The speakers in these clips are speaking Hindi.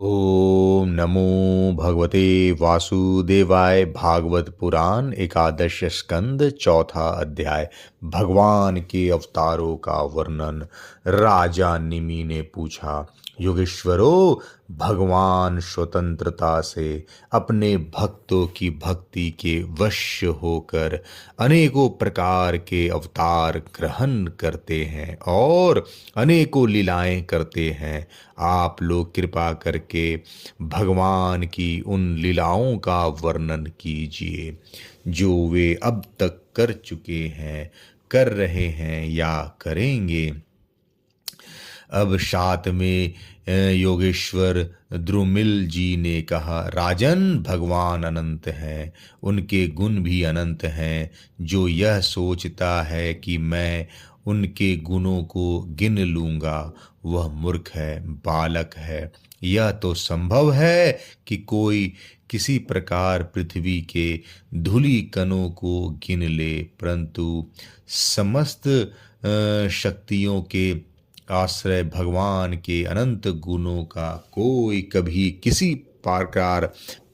ओम नमो भगवते वासुदेवाय। भागवत पुराण एकादश स्कंद चौथा अध्याय। भगवान के अवतारों का वर्णन। राजा निमि ने पूछा, योगेश्वरों, भगवान स्वतंत्रता से अपने भक्तों की भक्ति के वश होकर अनेकों प्रकार के अवतार ग्रहण करते हैं और अनेकों लीलाएं करते हैं। आप लोग कृपा करके भगवान की उन लीलाओं का वर्णन कीजिए जो वे अब तक कर चुके हैं, कर रहे हैं या करेंगे। अब साथ में योगेश्वर द्रुमिल जी ने कहा, राजन, भगवान अनंत हैं, उनके गुण भी अनंत हैं। जो यह सोचता है कि मैं उनके गुणों को गिन लूँगा वह मूर्ख है, बालक है। यह तो संभव है कि कोई किसी प्रकार पृथ्वी के धूलि कणों को गिन ले, परंतु समस्त शक्तियों के आश्रय भगवान के अनंत गुणों का कोई कभी किसी प्रकार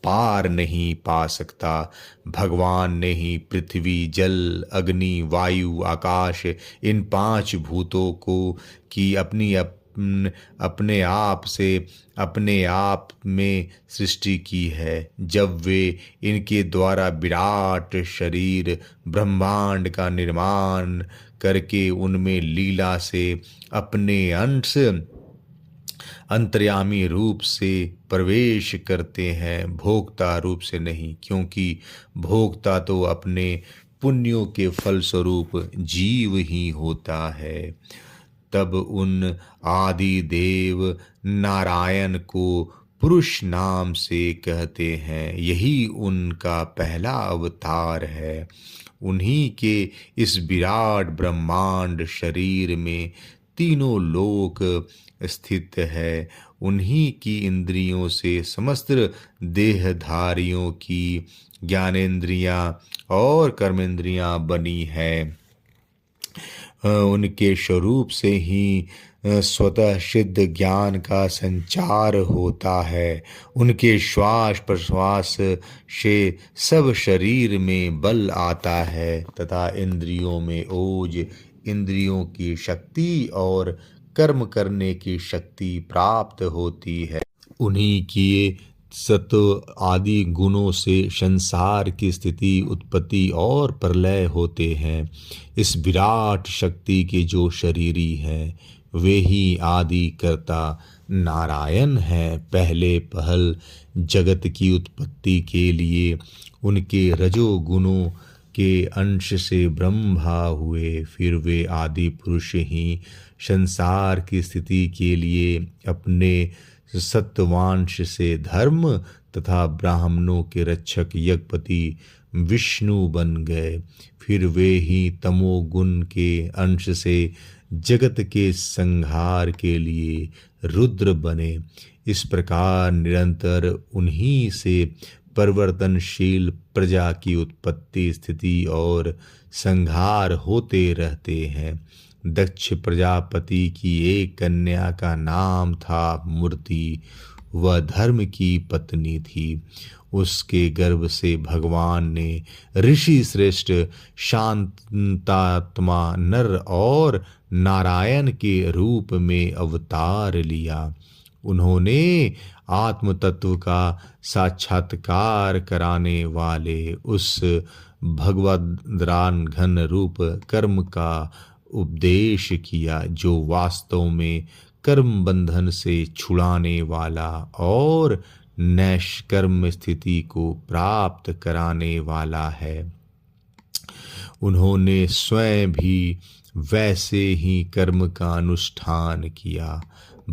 पार नहीं पा सकता। भगवान ने ही पृथ्वी, जल, अग्नि, वायु, आकाश, इन पांच भूतों को की अपने आप से अपने आप में सृष्टि की है। जब वे इनके द्वारा विराट शरीर ब्रह्मांड का निर्माण करके उनमें लीला से अपने अंश अंतर्यामी रूप से प्रवेश करते हैं, भोक्ता रूप से नहीं, क्योंकि भोक्ता तो अपने पुण्यों के फलस्वरूप जीव ही होता है। तब उन आदि देव नारायण को पुरुष नाम से कहते हैं। यही उनका पहला अवतार है। उन्हीं के इस विराट ब्रह्मांड शरीर में तीनों लोक स्थित है। उन्हीं की इंद्रियों से समस्त देहधारियों की ज्ञानेंद्रियां और कर्मेंद्रियां बनी है। उनके स्वरूप से ही स्वतः सिद्ध ज्ञान का संचार होता है। उनके श्वास प्रश्वास से सब शरीर में बल आता है तथा इंद्रियों में ओज, इंद्रियों की शक्ति और कर्म करने की शक्ति प्राप्त होती है। उन्हीं की सत्व आदि गुणों से संसार की स्थिति, उत्पत्ति और प्रलय होते हैं। इस विराट शक्ति के जो शरीरी हैं वे ही आदि कर्ता नारायण हैं। पहले पहल जगत की उत्पत्ति के लिए उनके रजोगुणों के अंश से ब्रह्मा हुए, फिर वे आदि पुरुष ही संसार की स्थिति के लिए अपने सत्वांश से धर्म तथा ब्राह्मणों के रक्षक यज्ञपति विष्णु बन गए। फिर वे ही तमोगुण के अंश से जगत के संहार के लिए रुद्र बने। इस प्रकार निरंतर उन्हीं से परिवर्तनशील प्रजा की उत्पत्ति, स्थिति और संहार होते रहते हैं। दक्ष प्रजापति की एक कन्या का नाम था मूर्ति। वह धर्म की पत्नी थी। उसके गर्भ से भगवान ने ऋषि श्रेष्ठ शांतात्मा नर और नारायण के रूप में अवतार लिया। उन्होंने आत्म तत्व का साक्षात्कार कराने वाले उस भगवद्रान घन रूप कर्म का उपदेश किया, जो वास्तव में कर्म बंधन से छुड़ाने वाला और नैष्कर्म स्थिति को प्राप्त कराने वाला है। उन्होंने स्वयं भी वैसे ही कर्म का अनुष्ठान किया।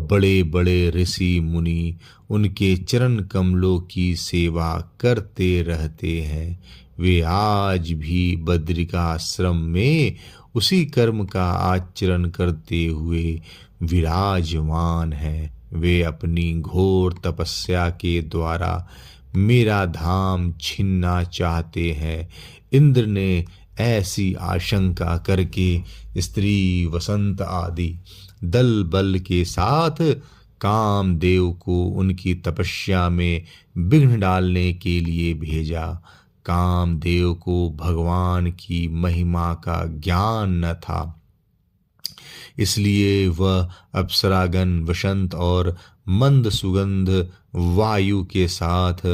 बड़े बड़े ऋषि मुनि उनके चरण कमलों की सेवा करते रहते हैं। वे आज भी बद्रिकाश्रम में उसी कर्म का आचरण करते हुए विराजमान हैं। वे अपनी घोर तपस्या के द्वारा मेरा धाम छीनना चाहते हैं। इंद्र ने ऐसी आशंका करके स्त्री, वसंत आदि दल बल के साथ कामदेव को उनकी तपस्या में विघ्न डालने के लिए भेजा। कामदेव को भगवान की महिमा का ज्ञान न था, इसलिए वह अप्सरागण वसंत और मंद सुगंध वायु के साथ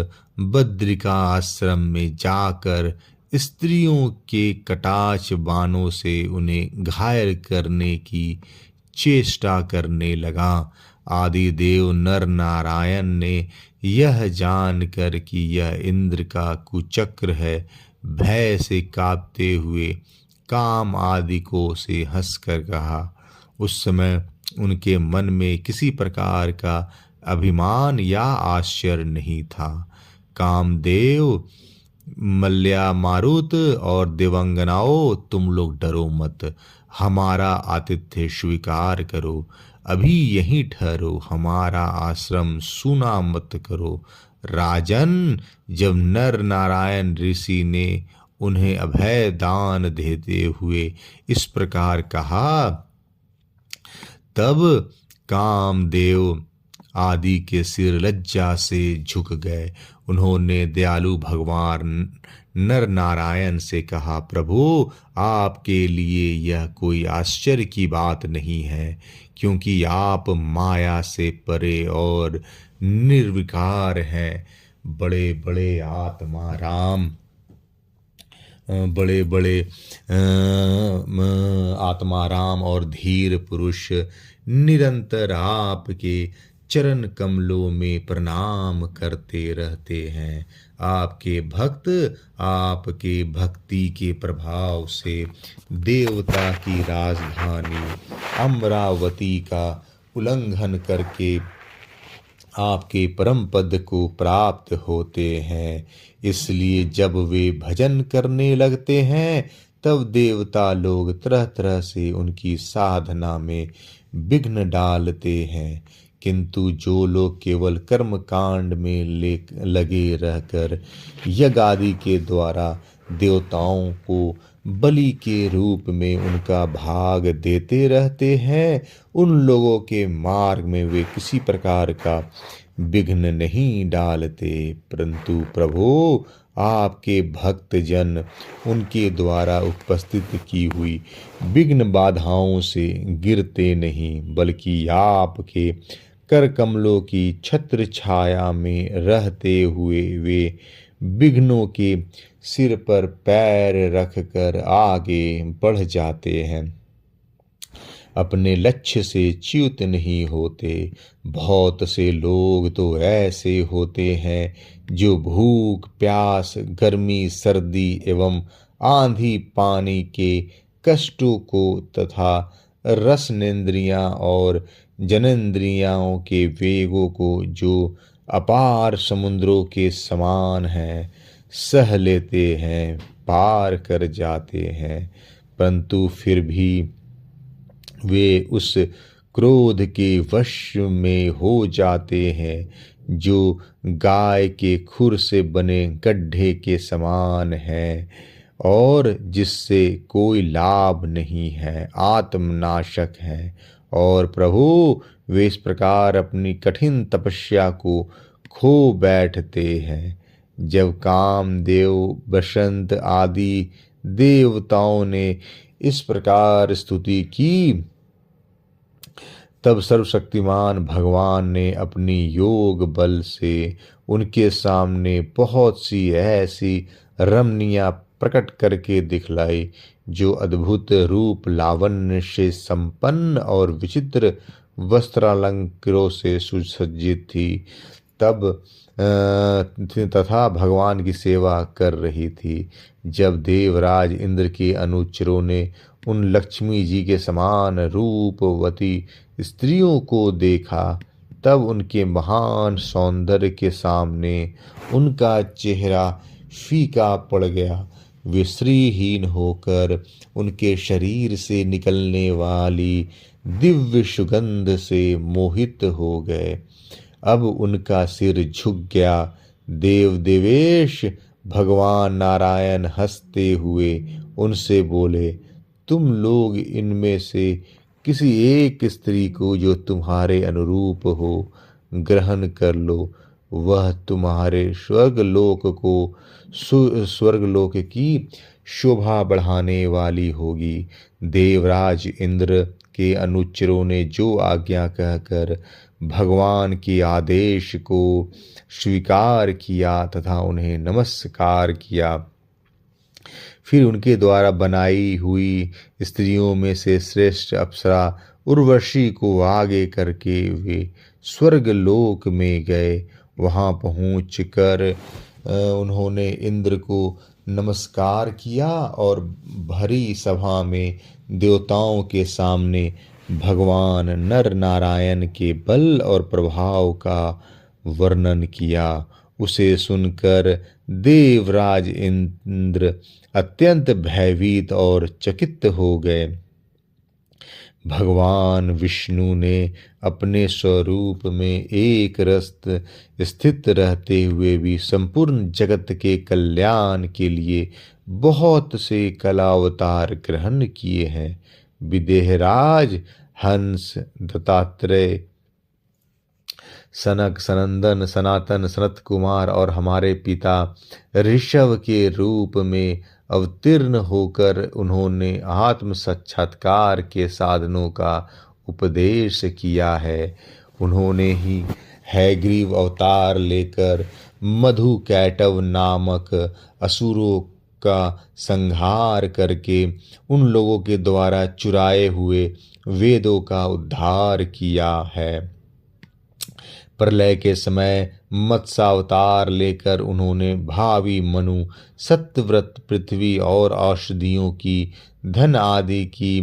बद्रिका आश्रम में जाकर स्त्रियों के कटाक्ष बाणों से उन्हें घायल करने की चेष्टा करने लगा। आदिदेव नर नारायण ने यह जानकर कि यह इंद्र का कुचक्र है, भय से कांपते हुए काम आदि को से हंसकर कहा। उस समय उनके मन में किसी प्रकार का अभिमान या आश्चर्य नहीं था। कामदेव, मल्ल्या, मारुत और देवांगनाओं, तुम लोग डरो मत, हमारा आतिथ्य स्वीकार करो, अभी यहीं ठहरो, हमारा आश्रम सूना मत करो। राजन, जब नर नारायण ऋषि ने उन्हें अभय दान देते हुए इस प्रकार कहा, तब कामदेव आदि के सिर लज्जा से झुक गए। उन्होंने दयालु भगवान नर नारायण से कहा, प्रभु, आपके लिए यह कोई आश्चर्य की बात नहीं है, क्योंकि आप माया से परे और निर्विकार हैं। बड़े बड़े आत्मा राम, बड़े बड़े आत्मा राम और धीर पुरुष निरंतर आपके चरण कमलों में प्रणाम करते रहते हैं। आपके भक्त आपके भक्ति के प्रभाव से देवता की राजधानी अमरावती का उल्लंघन करके आपके परम पद को प्राप्त होते हैं। इसलिए जब वे भजन करने लगते हैं, तब देवता लोग तरह तरह से उनकी साधना में विघ्न डालते हैं, किंतु जो लोग केवल कर्म कांड में लगे रहकर यज्ञ आदि के द्वारा देवताओं को बलि के रूप में उनका भाग देते रहते हैं, उन लोगों के मार्ग में वे किसी प्रकार का विघ्न नहीं डालते। परंतु प्रभु, आपके भक्त जन उनके द्वारा उपस्थित की हुई विघ्न बाधाओं से गिरते नहीं, बल्कि आपके कर कमलों की छत्र छाया में रहते हुए वे विघ्नों के सिर पर पैर रखकर आगे बढ़ जाते हैं, अपने लक्ष्य से च्युत नहीं होते। बहुत से लोग तो ऐसे होते हैं जो भूख, प्यास, गर्मी, सर्दी एवं आंधी पानी के कष्टों को तथा रसनेन्द्रियां और जनेन्द्रियों के वेगों को, जो अपार समुद्रों के समान हैं, सह लेते हैं, पार कर जाते हैं, परंतु फिर भी वे उस क्रोध के वश में हो जाते हैं जो गाय के खुर से बने गड्ढे के समान है और जिससे कोई लाभ नहीं है, आत्मनाशक है। और प्रभु, वे इस प्रकार अपनी कठिन तपस्या को खो बैठते हैं। जब कामदेव, बसंत आदि देवताओं ने इस प्रकार स्तुति की, तब सर्वशक्तिमान भगवान ने अपनी योग बल से उनके सामने बहुत सी ऐसी रमणियां प्रकट करके दिखलाई, जो अद्भुत रूप लावण्य से संपन्न और विचित्र वस्त्रालंकारों से सुसज्जित थी। तब तथा भगवान की सेवा कर रही थी। जब देवराज इंद्र के अनुचरों ने उन लक्ष्मी जी के समान रूपवती स्त्रियों को देखा, तब उनके महान सौंदर्य के सामने उनका चेहरा फीका पड़ गया। वे श्रीहीन होकर उनके शरीर से निकलने वाली दिव्य सुगंध से मोहित हो गए। अब उनका सिर झुक गया। देव देवेश भगवान नारायण हंसते हुए उनसे बोले, तुम लोग इनमें से किसी एक स्त्री को जो तुम्हारे अनुरूप हो ग्रहण कर लो, वह तुम्हारे स्वर्गलोक की शोभा बढ़ाने वाली होगी। देवराज इंद्र के अनुचरों ने जो आज्ञा कहकर भगवान के आदेश को स्वीकार किया तथा उन्हें नमस्कार किया, फिर उनके द्वारा बनाई हुई स्त्रियों में से श्रेष्ठ अप्सरा उर्वशी को आगे करके वे स्वर्गलोक में गए। वहां पहुँच कर उन्होंने इंद्र को नमस्कार किया और भरी सभा में देवताओं के सामने भगवान नर नारायण के बल और प्रभाव का वर्णन किया। उसे सुनकर देवराज इंद्र अत्यंत भयभीत और चकित हो गए। भगवान विष्णु ने अपने स्वरूप में एक रस स्थित रहते हुए भी संपूर्ण जगत के कल्याण के लिए बहुत से कलावतार ग्रहण किए हैं। विदेहराज, हंस, दत्तात्रेय, सनक, सनंदन, सनातन, सनत कुमार और हमारे पिता ऋषभ के रूप में अवतीर्ण होकर उन्होंने आत्म साक्षात्कार के साधनों का उपदेश किया है। उन्होंने ही हैग्रीव अवतार लेकर मधु कैटव नामक असुरों का संहार करके उन लोगों के द्वारा चुराए हुए वेदों का उद्धार किया है। प्रलय के समय मत्स्यावतार लेकर उन्होंने भावी मनु, सत्यव्रत, पृथ्वी और औषधियों की, धन आदि की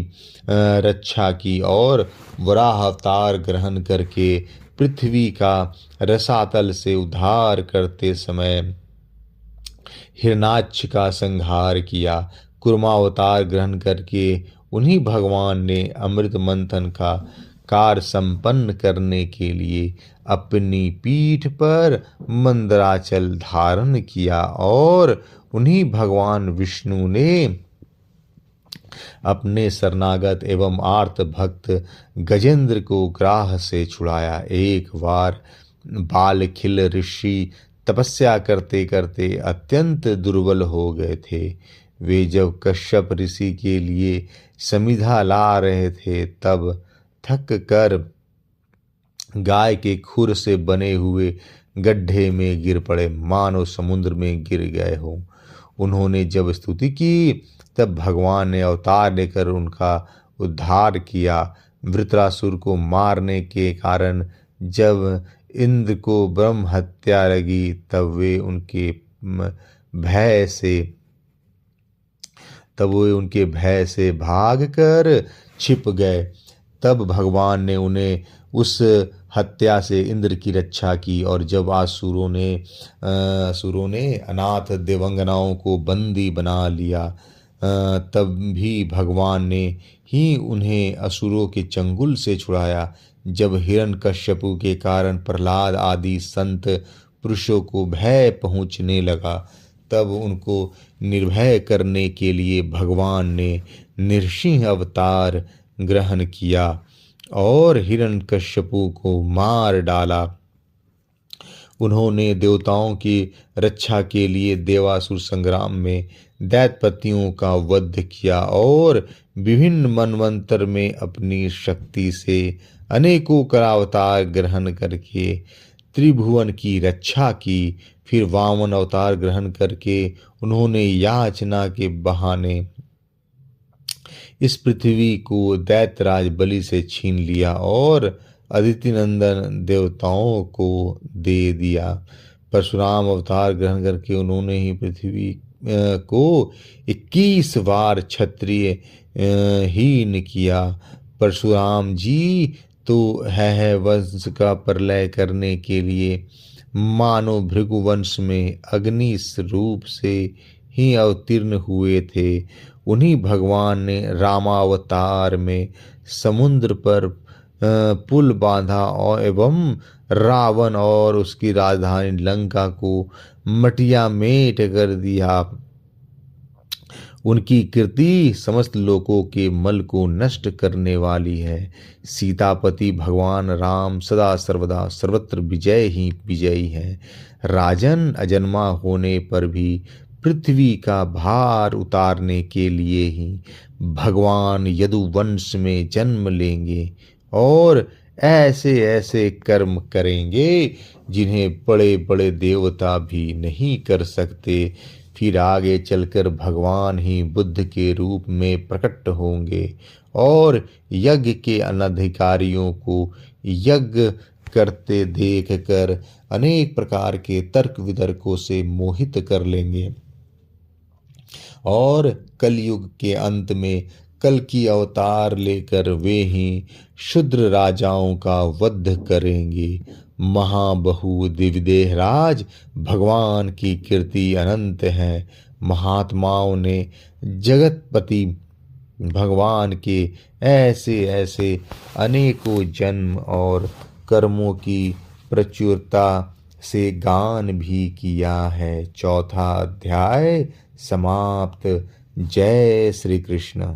रक्षा की और वराह अवतार ग्रहण करके पृथ्वी का रसातल से उद्धार करते समय हिरणाक्ष का संहार किया। कुर्मावतार ग्रहण करके उन्हीं भगवान ने अमृत मंथन का कार्य संपन्न करने के लिए अपनी पीठ पर मंदराचल धारण किया और उन्हीं भगवान विष्णु ने अपने शरणागत एवं आर्त भक्त गजेंद्र को ग्राह से छुड़ाया। एक बार बालखिल ऋषि तपस्या करते करते अत्यंत दुर्बल हो गए थे। वे जब कश्यप ऋषि के लिए समिधा ला रहे थे तब थक कर गाय के खुर से बने हुए गड्ढे में गिर पड़े, मानो समुद्र में गिर गए हों। उन्होंने जब स्तुति की तब भगवान ने अवतार लेकर उनका उद्धार किया। वृत्रासुर को मारने के कारण जब इंद्र को ब्रह्म हत्या लगी तब वे उनके भय से भागकर छिप गए। तब भगवान ने उन्हें उस हत्या से इंद्र की रक्षा की और जब असुरों ने अनाथ देवंगनाओं को बंदी बना लिया तब भी भगवान ने ही उन्हें असुरों के चंगुल से छुड़ाया। जब हिरण्यकश्यपु के कारण प्रहलाद आदि संत पुरुषों को भय पहुँचने लगा तब उनको निर्भय करने के लिए भगवान ने नृसिंह अवतार ग्रहण किया और हिरण्यकश्यपु को मार डाला। उन्होंने देवताओं की रक्षा के लिए देवासुर संग्राम में दैत्यपतियों का वध किया और विभिन्न मनवंतर में अपनी शक्ति से अनेकों करावतार ग्रहण करके त्रिभुवन की रक्षा की। फिर वामन अवतार ग्रहण करके उन्होंने याचना के बहाने इस पृथ्वी को दैत्यराज बलि से छीन लिया और अदिति नंदन देवताओं को दे दिया। परशुराम अवतार ग्रहण करके उन्होंने ही पृथ्वी को 21 बार क्षत्रिय हीन किया। परशुराम जी तो है वंश का प्रलय करने के लिए मानो भृगुवंश में अग्नि रूप से ही अवतीर्ण हुए थे। उन्हीं भगवान ने रामावतार में समुद्र पर पुल बांधा और एवं रावण और उसकी राजधानी लंका को मटिया मेट कर दिया। उनकी कीर्ति समस्त लोकों के मल को नष्ट करने वाली है। सीतापति भगवान राम सदा सर्वदा सर्वत्र विजय ही विजयी हैं। राजन अजन्मा होने पर भी पृथ्वी का भार उतारने के लिए ही भगवान यदुवंश में जन्म लेंगे और ऐसे ऐसे कर्म करेंगे जिन्हें बड़े बड़े देवता भी नहीं कर सकते। फिर आगे चलकर भगवान ही बुद्ध के रूप में प्रकट होंगे और यज्ञ के अनधिकारियों को यज्ञ करते देख कर अनेक प्रकार के तर्क वितर्कों से मोहित कर लेंगे और कलयुग के अंत में कल की अवतार लेकर वे ही शुद्र राजाओं का वध करेंगे। महाबहु दिव्यदेहराज भगवान की कीर्ति अनंत है। महात्माओं ने जगतपति भगवान के ऐसे ऐसे अनेकों जन्म और कर्मों की प्रचुरता से गान भी किया है। चौथा अध्याय समाप्त। जय श्री कृष्ण।